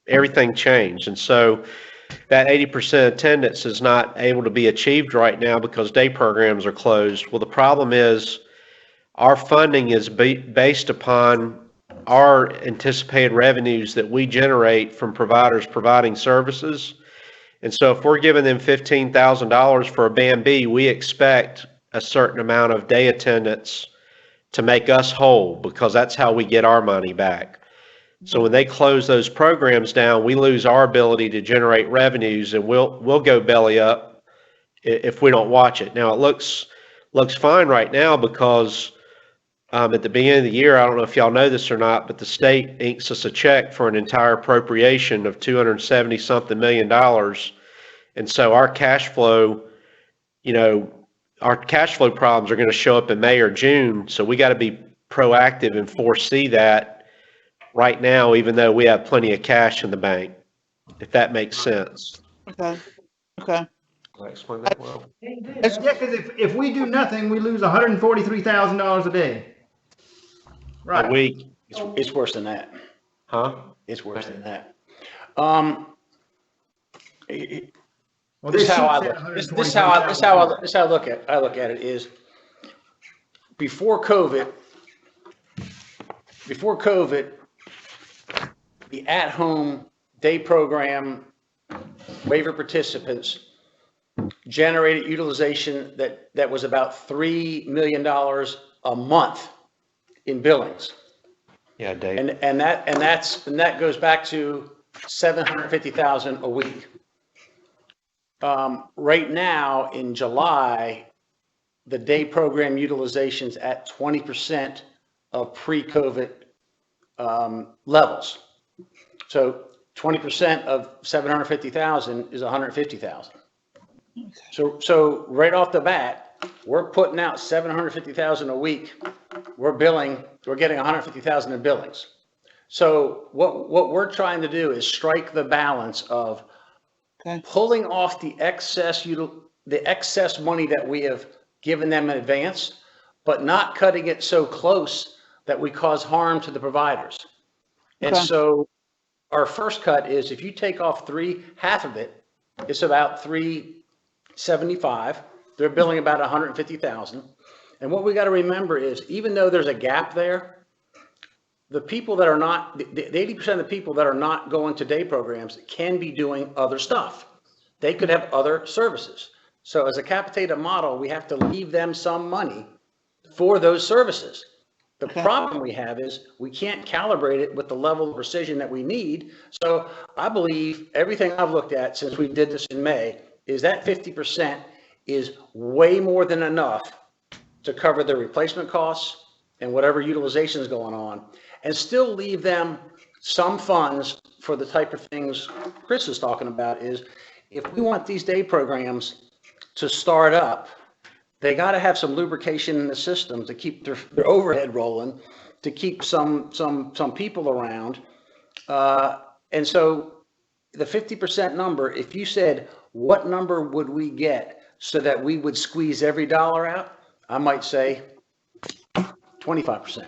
everything changed. And so that 80% attendance is not able to be achieved right now because day programs are closed. Well, the problem is our funding is based upon our anticipated revenues that we generate from providers providing services. And so if we're giving them $15,000 for a Band B, we expect a certain amount of day attendance to make us whole, because that's how we get our money back. So when they close those programs down, we lose our ability to generate revenues, and we'll go belly up if we don't watch it. Now it looks fine right now because at the beginning of the year, I don't know if y'all know this or not, but the state inks us a check for an entire appropriation of $270-something million. And so our cash flow, our cash flow problems are going to show up in May or June. So we got to be proactive and foresee that right now, even though we have plenty of cash in the bank, if that makes sense. Okay. Did I explain that well? Yeah, because if we do nothing, we lose $143,000 a day. Right. A week. It's worse than that. Huh? It's worse than that. Well, This is how I look at it is before COVID, the at-home day program waiver participants generated utilization that was about $3 million a month in billings. Yeah, Dave. And that goes back to 750,000 a week. Right now in July, the day program utilization's at 20% of pre-COVID levels. So 20% of 750,000 is 150,000. So right off the bat, we're putting out 750,000 a week. We're getting 150,000 in billings. So what we're trying to do is strike the balance of pulling off the excess money that we have given them in advance, but not cutting it so close that we cause harm to the providers. And so our first cut is if you take off half of it, it's about $375. They're billing about 150,000. And what we got to remember is even though there's a gap there, the people that are not, the 80% of the people that are not going to day programs can be doing other stuff. They could have other services. So as a capitated model, we have to leave them some money for those services. The problem we have is we can't calibrate it with the level of precision that we need. So I believe everything I've looked at since we did this in May is that 50% is way more than enough to cover their replacement costs and whatever utilization is going on, and still leave them some funds for the type of things Chris is talking about. Is if we want these day programs to start up, they got to have some lubrication in the system to keep their overhead rolling, to keep some people around. And so the 50% number, if you said, what number would we get so that we would squeeze every dollar out? I might say 25%.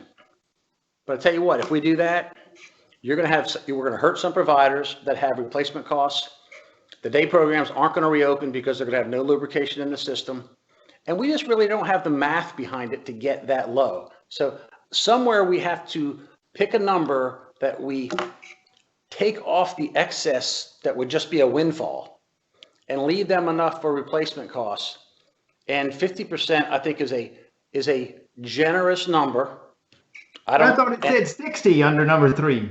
But I tell you what, if we do that, we're going to hurt some providers that have replacement costs. The day programs aren't going to reopen because they're going to have no lubrication in the system. And we just really don't have the math behind it to get that low. So somewhere we have to pick a number that we take off the excess that would just be a windfall and leave them enough for replacement costs. And 50%, I think, is a generous number. I thought it said 60 under number 3.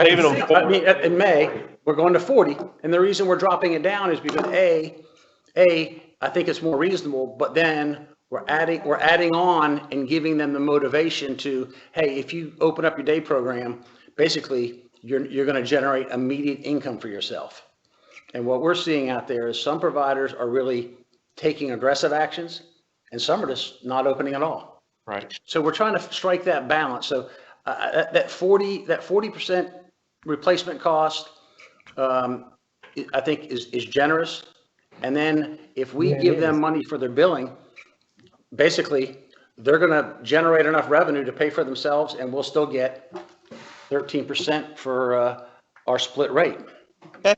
Even on I mean, in May, we're going to 40, and the reason we're dropping it down is because I think it's more reasonable, but then we're adding on and giving them the motivation to, hey, if you open up your day program, basically you're going to generate immediate income for yourself. And what we're seeing out there is some providers are really taking aggressive actions, and some are just not opening at all. Right. So we're trying to strike that balance. So that 40% replacement cost, I think is generous. And then if we give them money for their billing, basically they're going to generate enough revenue to pay for themselves, and we'll still get 13% for our split rate. Okay.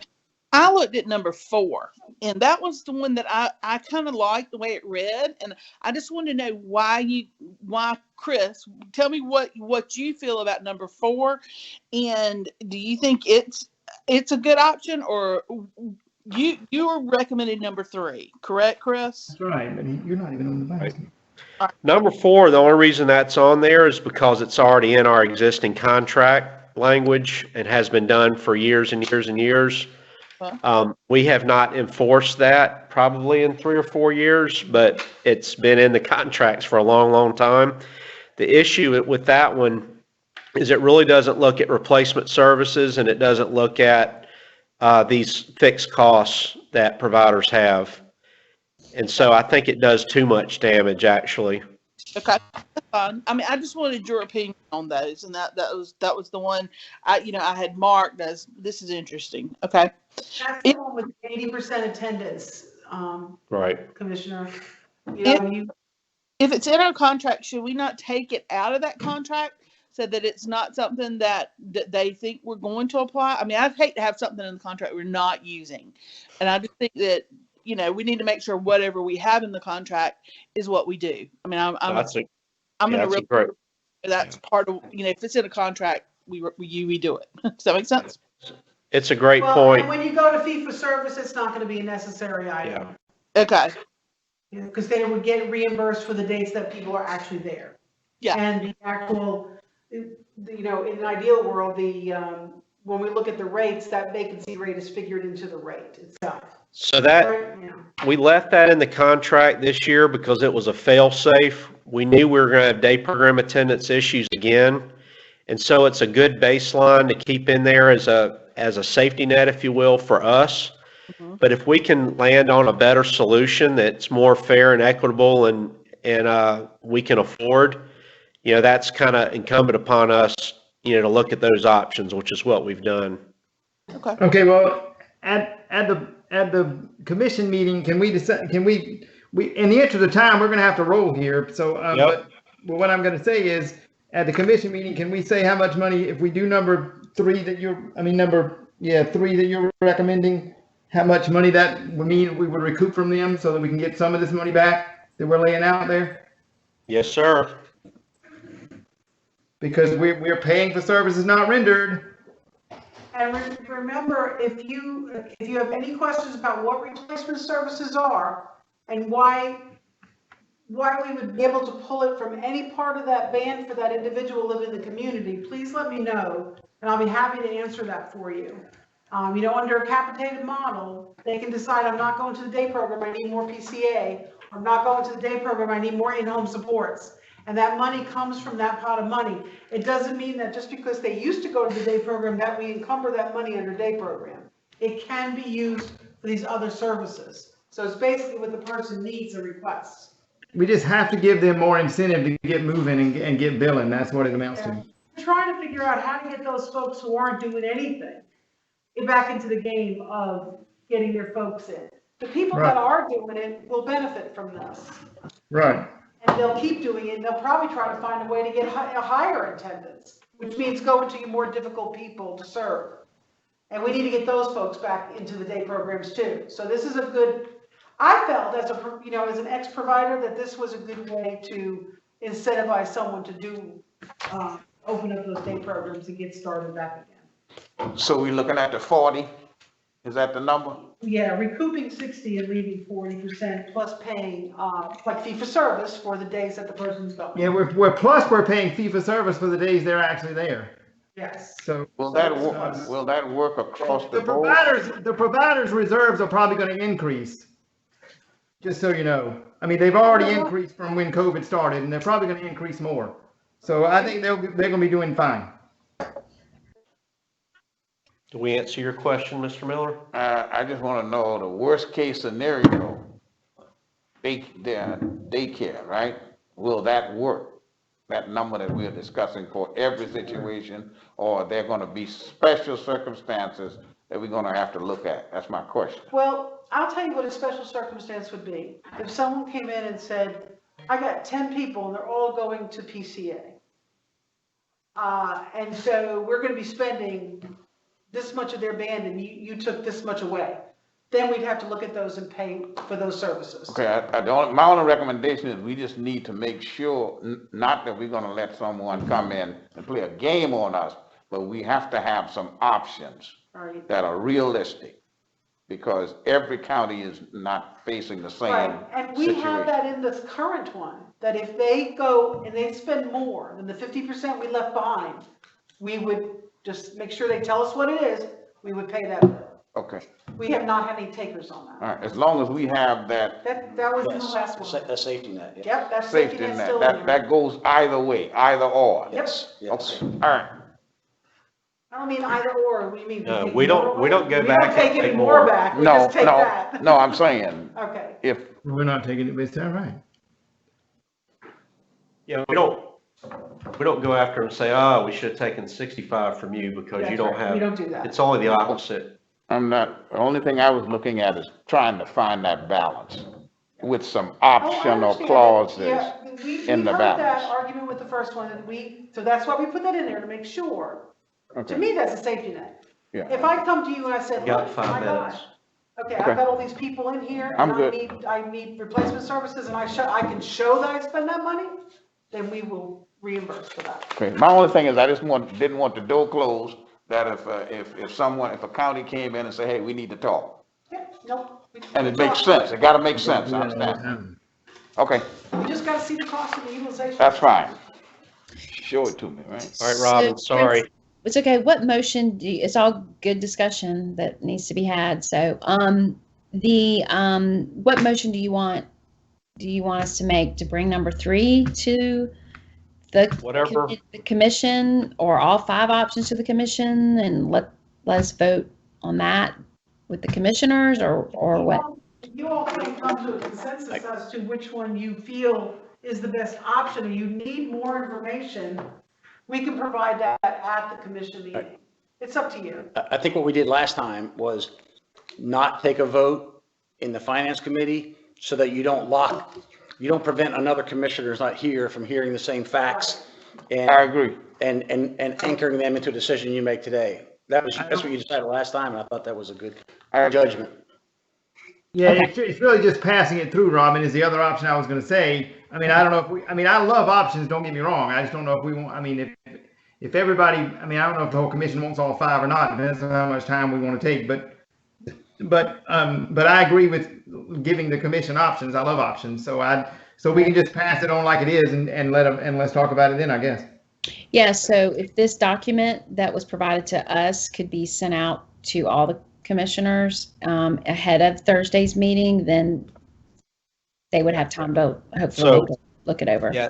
I looked at number 4, and that was the one that I kind of liked the way it read. And I just want to know why Chris, tell me what you feel about number 4. And do you think it's a good option, or you are recommending number 3, correct, Chris? That's right, but you're not even on the basket. Number 4, the only reason that's on there is because it's already in our existing contract language and has been done for years and years and years. We have not enforced that probably in 3 or 4 years, but it's been in the contracts for a long, long time. The issue with that one is it really doesn't look at replacement services, and it doesn't look at these fixed costs that providers have. And so I think it does too much damage, actually. Okay, that's fine. I mean, I just wanted your opinion on those, and that was the one I had marked as this is interesting. Okay. That's the one with 80% attendance, Right. Commissioner. You know, If it's in our contract, should we not take it out of that contract so that it's not something that they think we're going to apply? I mean, I'd hate to have something in the contract we're not using, and I just think that we need to make sure whatever we have in the contract is what we do. I mean, I'm going to great. that's part of if it's in a contract, we do it. Does that make sense? It's a great well, point. and when you go to fee for service, it's not going to be a necessary item. Yeah. Okay. Because they would get reimbursed for the dates that people are actually there. Yeah. And the actual, in an ideal world, when we look at the rates, that vacancy rate is figured into the rate itself. So that we left that in the contract this year because it was a fail-safe. We knew we were going to have day program attendance issues again. And so it's a good baseline to keep in there as a safety net, if you will, for us. Mm-hmm. But if we can land on a better solution that's more fair and equitable and we can afford, that's kind of incumbent upon us, to look at those options, which is what we've done. Okay. Okay. Well, at the commission meeting, can we decide? Can we in the interest of time, we're going to have to roll here. So, but what I'm going to say is, at the commission meeting, can we say how much money if we do number 3 that you're recommending? How much money that would mean we would recoup from them so that we can get some of this money back that we're laying out there? Yes, sir. Because we're paying for services not rendered. And remember, if you have any questions about what replacement services are and why we would be able to pull it from any part of that band for that individual living in the community, please let me know, and I'll be happy to answer that for you. Under a capitated model, they can decide, I'm not going to the day program, I need more PCA. I'm not going to the day program, I need more in-home supports. And that money comes from that pot of money. It doesn't mean that just because they used to go to the day program that we encumber that money under day program. It can be used for these other services. So it's basically what the person needs and requests. We just have to give them more incentive to get moving and get billing. That's what it amounts to. We're trying to figure out how to get those folks who aren't doing anything back into the game of getting their folks in. The people that are doing it will benefit from this. Right. And they'll keep doing it, and they'll probably try to find a way to get a higher attendance, which means going to your more difficult people to serve. And we need to get those folks back into the day programs too. So this is a good, I felt as as an ex-provider that this was a good way to incentivize someone to do, open up those day programs and get started back again. So we're looking at the 40 Is that the number? Yeah, recouping 60 and leaving 40% plus paying, like fee for service for the days that the person's gone. Yeah, we're paying fee for service for the days they're actually there. Yes. So Will that work across the board? the providers' reserves are probably going to increase. Just so you know. I mean, they've already increased from when COVID started, and they're probably going to increase more. So I think they're going to be doing fine. Do we answer your question, Mr. Miller? I just want to know the worst case scenario, daycare, right? Will that work? That number that we're discussing for every situation, or are there going to be special circumstances that we're going to have to look at? That's my question. Well, I'll tell you what a special circumstance would be. If someone came in and said, I got 10 people and they're all going to PCA. And so we're going to be spending this much of their band and you took this much away. Then we'd have to look at those and pay for those services. Okay, my only recommendation is we just need to make sure, not that we're going to let someone come in and play a game on us, but we have to have some options Right. that are realistic, because every county is not facing the same Right, and we have situation. that in this current one, that if they go and they spend more than the 50% we left behind, we would just make sure they tell us what it is, we would pay that bill. Okay, We have not had any takers on that. all right, as long as we have that That was in the Yes, last one. a safety net, yeah. Yep, that's safety safety net's net, still in there. that goes either way, either or. Yes, yes. Okay, all right. I don't mean either or, we mean. No, take we don't- more we don't away. go back We don't take and any take more more. back, we No, just take that. no, I'm saying, Okay, if, We're not taking it, but it's all right. Yeah, we don't go after them and say, oh, we should have taken 65 from you because you That's don't right. have. We don't do that. It's only the opposite. I'm not, the only thing I was looking at is trying to find that balance with some Oh, I optional understand. clauses. Yeah, we in the heard balance. that argument with the first one, and so that's why we put that in there, to make sure. To Okay, me, that's a safety net. yeah, If I come to you and I said, You got look, 5 my minutes. gosh, okay, Okay. I've got all these people in here, I'm and good. I need replacement services, and I can show that I spend that money, then we will reimburse for that. okay, my only thing is I just didn't want the door closed, that if a county came in and say, hey, we need to talk. Yeah, nope. And it makes sense, it gotta make sense, I understand. Okay, We just gotta see the cost of the utilization. that's fine. Show it to me, right? All right, Robin, So, sorry. It's okay. What motion it's all good discussion that needs to be had. So, what motion do you want? Do you want us to make to bring number 3 to the Whatever. the commission, or all 5 options to the commission, and let us vote on that with the commissioners, or what? You all can come to a consensus as to which one you feel is the best option, or you need more information, we can provide that at the commission meeting. It's up to you. I think what we did last time was not take a vote in the finance committee so that you don't prevent another commissioner who's not here from hearing the same facts I and, agree. and anchoring them into a decision you make today. That's what you decided last time, and I thought that was a good judgment. Yeah, it's really just passing it through, Robin, is the other option I was going to say. I mean, I don't know if I love options, don't get me wrong. I just don't know if we want, if everybody, I don't know if the whole commission wants all 5 or not. Depends on how much time we want to take, but I agree with giving the commission options. I love options. So we can just pass it on like it is and let's talk about it then, I guess. Yeah, so if this document that was provided to us could be sent out to all the commissioners ahead of Thursday's meeting, then they would have time to hopefully look it over. Yeah,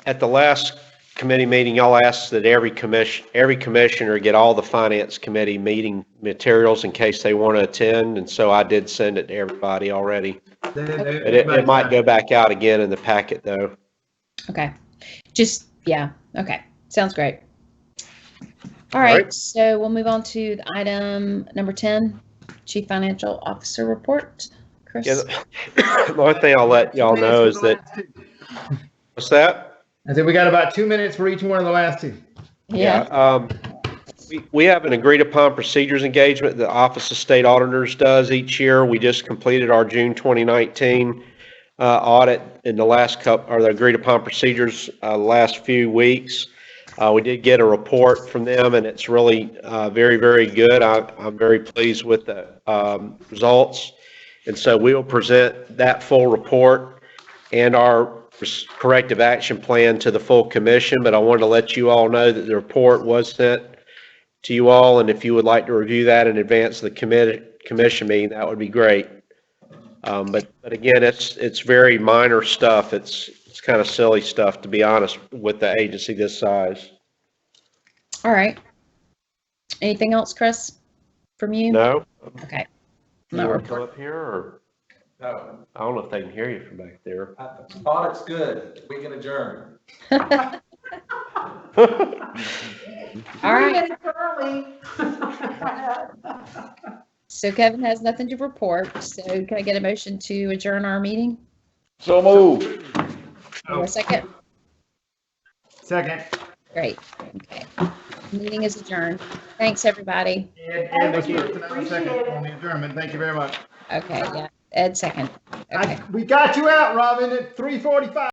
at the last committee meeting, y'all asked that every commissioner get all the finance committee meeting materials in case they want to attend, and so I did send it to everybody already. It might go back out again in the packet, though. Okay, okay, sounds great. All right, so we'll move on to the item number 10, Chief Financial Officer Report. Chris? Yeah, the only thing I'll let y'all know is that, what's that? I said we got about 2 minutes for each one of the last 2. Yeah. We have an agreed upon procedures engagement the Office of State Auditors does each year. We just completed our June 2019 audit in the last the agreed upon procedures last few weeks. We did get a report from them, and it's really very, very good. I'm very pleased with the results. And so we will present that full report and our corrective action plan to the full commission, but I wanted to let you all know that the report was sent to you all, and if you would like to review that in advance of the commission meeting, that would be great. But again, it's very minor stuff. It's kind of silly stuff, to be honest, with the agency this size. All right. Anything else, Chris, from you? No? Okay. You No want to come report. up here, or? No, I don't know if they can hear you from back there. audit's good. We can adjourn. All right. 3 minutes early. So Kevin has nothing to report. So can I get a motion to adjourn our meeting? So move. For a second? Second. Great. Okay. Meeting is adjourned. Thanks, everybody. Ed was first and I was second on the adjournment. Thank you very much. Okay, yeah. Ed second. Okay. We got you out, Robin, at 3:45.